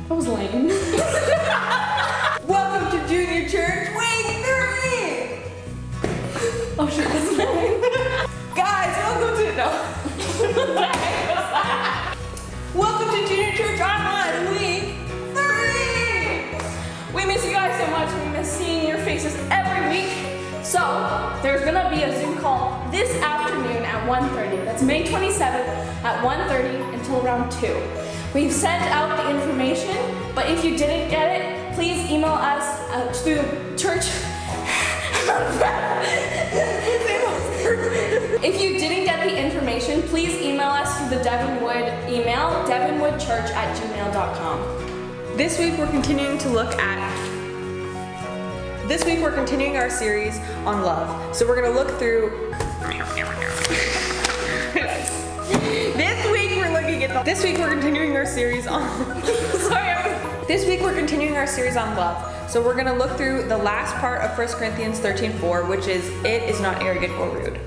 That was lame. Welcome to Junior Church Week 3! Oh shit, that's lame. Guys, welcome to... No. Welcome to Junior Church Online Week 3! We miss you guys so much. We miss seeing your faces every week. So, there's gonna be a Zoom call this afternoon at 1:30. That's May 27th at 1:30 until around 2. We've sent out the information, but if you didn't get it, please email us through church. If you didn't get the information, please email us through the Devonwood email, devonwoodchurch@gmail.com. This week we're continuing our series on love. So we're gonna look through. This week we're continuing our series on. This week we're continuing our series on love. So we're gonna look through the last part of 1 Corinthians 13:4, which is it is not arrogant or rude.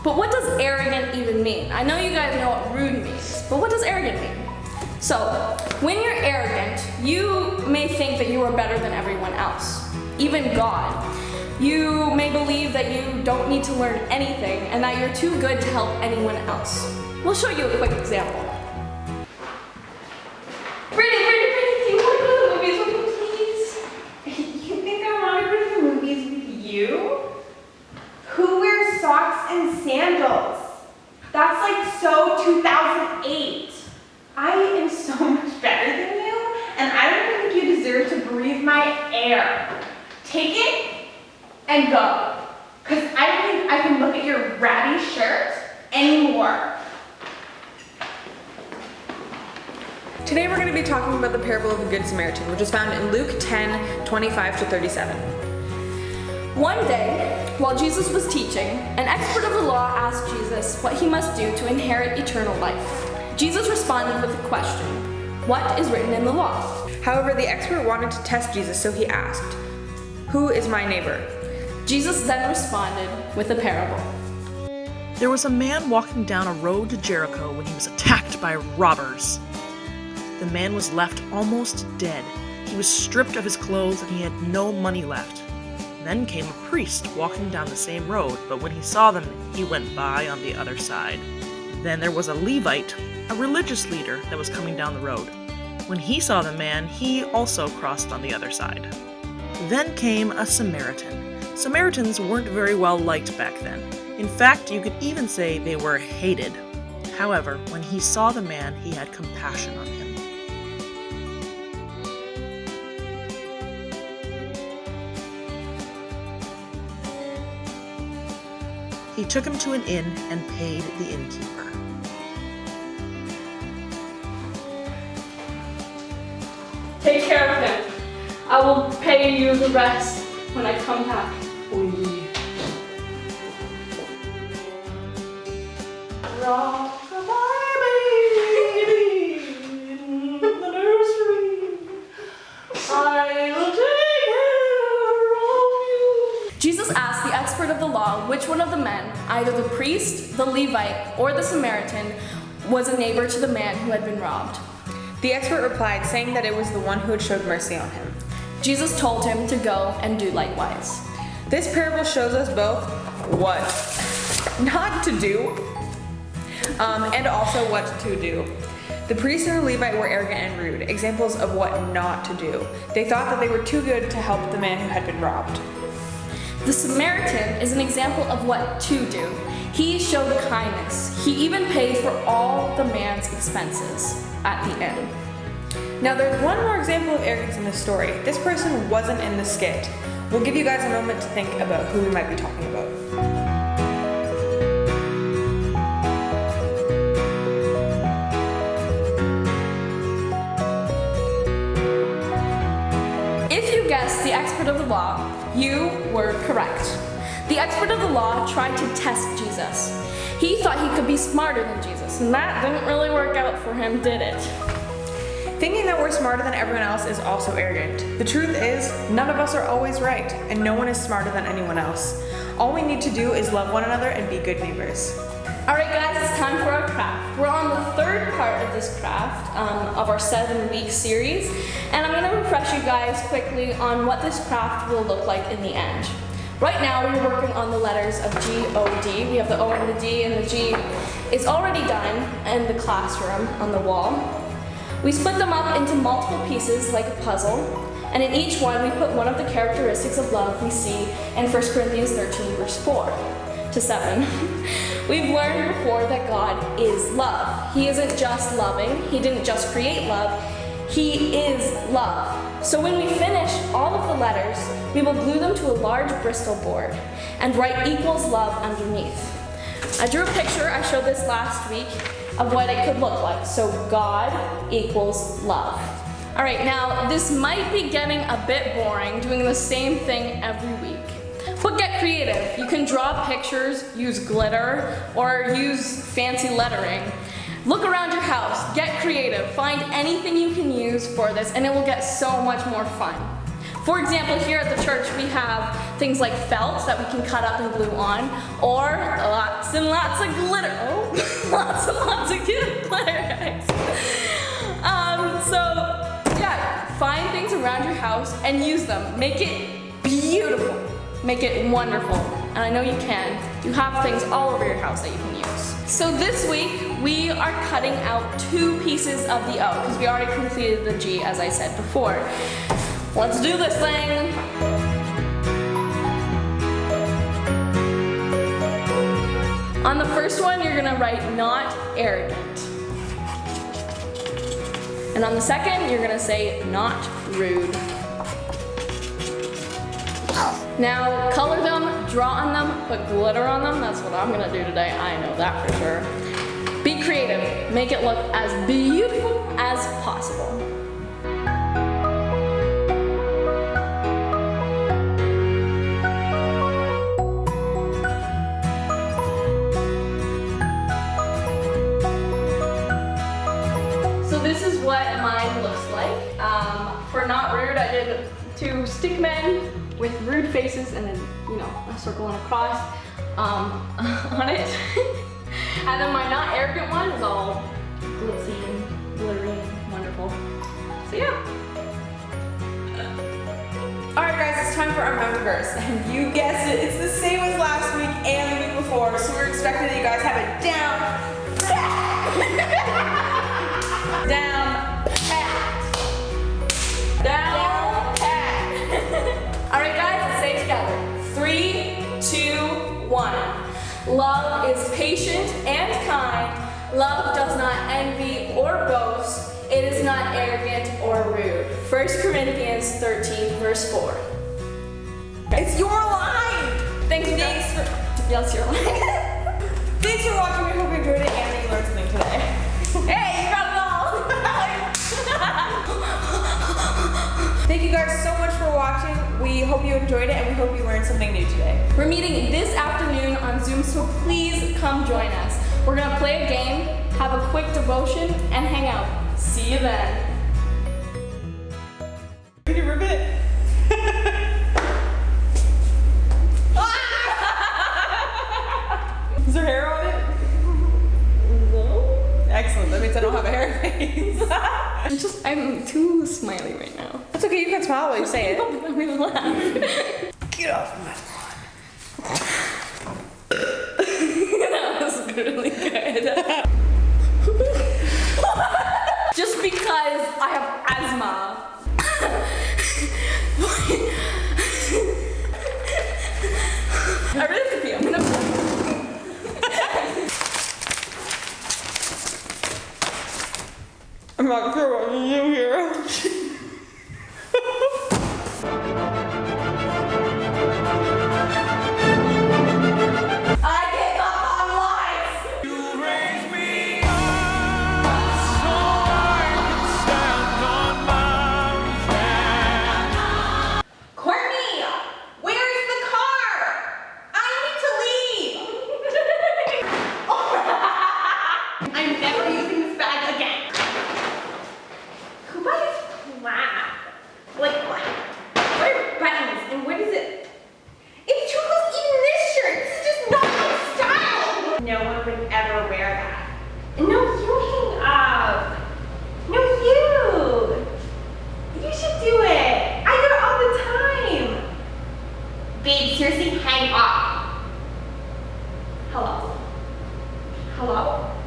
But what does arrogant even mean? I know you guys know what rude means, but what does arrogant mean? So, when you're arrogant, you may think that you are better than everyone else, even God. You may believe that you don't need to learn anything and that you're too good to help anyone else. We'll show you a quick example. Brittany, can you want to go to the movies with me, please? You think I want to go to the movies with you? Who wears socks and sandals? That's like so 2008. I am so much better than you, and I don't even think you deserve to breathe my air. Take it and go. Because I don't think I can look at your ratty shirt anymore. Today we're going to be talking about the parable of the Good Samaritan, which is found in Luke 10:25-37. One day, while Jesus was teaching, an expert of the law asked Jesus what he must do to inherit eternal life. Jesus responded with a question: what is written in the law? However, the expert wanted to test Jesus, so he asked, "Who is my neighbor?" Jesus then responded with a parable. There was a man walking down a road to Jericho when he was attacked by robbers. The man was left almost dead. He was stripped of his clothes and he had no money left. Then came a priest walking down the same road, but when he saw them, he went by on the other side. Then there was a Levite, a religious leader that was coming down the road. When he saw the man, he also crossed on the other side. Then came a Samaritan. Samaritans weren't very well liked back then. In fact, you could even say they were hated. However, when he saw the man, he had compassion on him. He took him to an inn and paid the innkeeper. Take care of him. I will pay you the rest when I come back. Rock-a-bye, baby, in the nursery. I will take care of you. Jesus asked the expert of the law which one of the men, either the priest, the Levite, or the Samaritan, was a neighbor to the man who had been robbed. The expert replied, saying that it was the one who had showed mercy on him. Jesus told him to go and do likewise. This parable shows us both what not to do, and also what to do. The priest and the Levite were arrogant and rude, examples of what not to do. They thought that they were too good to help the man who had been robbed. The Samaritan is an example of what to do. He showed kindness. He even paid for all the man's expenses at the end. Now there's one more example of arrogance in this story. This person wasn't in the skit. We'll give you guys a moment to think about who we might be talking about. If you guessed the expert of the law, you were correct. The expert of the law tried to test Jesus. He thought he could be smarter than Jesus, and that didn't really work out for him, did it? Thinking that we're smarter than everyone else is also arrogant. The truth is, none of us are always right, and no one is smarter than anyone else. All we need to do is love one another and be good neighbors. Alright guys, it's time for our craft. We're on the third part of this craft of our 7-week series, and I'm going to refresh you guys quickly on what this craft will look like in the end. Right now we're working on the letters of G, O, D. We have the O and the D, and the G is already done in the classroom on the wall. We split them up into multiple pieces like a puzzle, and in each one we put one of the characteristics of love we see in 1 Corinthians 13 verse 4 to 7. We've learned before that God is love. He isn't just loving, He didn't just create love, He is love. So when we finish all of the letters, we will glue them to a large Bristol board and write equals love underneath. I drew a picture, I showed this last week, of what it could look like. So God equals love. All right, now this might be getting a bit boring, doing the same thing every week. But get creative. You can draw pictures, use glitter, or use fancy lettering. Look around your house, get creative, find anything you can use for this, and it will get so much more fun. For example, here at the church we have things like felt that we can cut up and glue on, or lots and lots of glitter. Oh, lots and lots of glitter, guys. So yeah, find things around your house and use them. Make it beautiful. Make it wonderful. And I know you can. You have things all over your house that you can use. So this week, we are cutting out 2 pieces of the O, because we already completed the G, as I said before. Let's do this thing. On the first one, you're gonna write not arrogant. And on the second, you're gonna say not rude. Now, color them, draw on them, put glitter on them. That's what I'm gonna do today, I know that for sure. Be creative, make it look as beautiful as possible. So this is what mine looks like. For not rude, I did 2 stick men with rude faces and then, a circle and a cross on it. And then my not arrogant one is all glitzy and glittery and wonderful. So yeah. Alright guys, it's time for our memory verse. And you guessed it, it's the same as last week and the week before. So we're expecting that you guys have it down. Down pat. Down pat. Alright guys, let's say it together. 3, 2, 1. Love is patient and kind. Love does not envy or boast. It is not arrogant or rude. 1 Corinthians 13, verse 4. It's your line! Thanks for Yes, your line. Thanks for watching. We hope you enjoyed it and that you learned something today. Hey, you got it all! Thank you guys so much for watching. We hope you enjoyed it and we hope you learned something new today. We're meeting this afternoon on Zoom, so please come join us. We're gonna play a game, have a quick devotion, and hang out. See you then. Can you rip it? Is there hair on it? No. Excellent, that means I don't have a hair face. I'm too smiley right now. That's okay, you can smile while you say it. I'm gonna laugh. Get off my That was really good. Just because I have asthma. I really have to pee. I'm gonna pee. I'm not sure what to do here. no one would ever wear that. No, you hang up. No, you. You should do it. I do it all the time. Babe, seriously, hang up. Hello? Hello?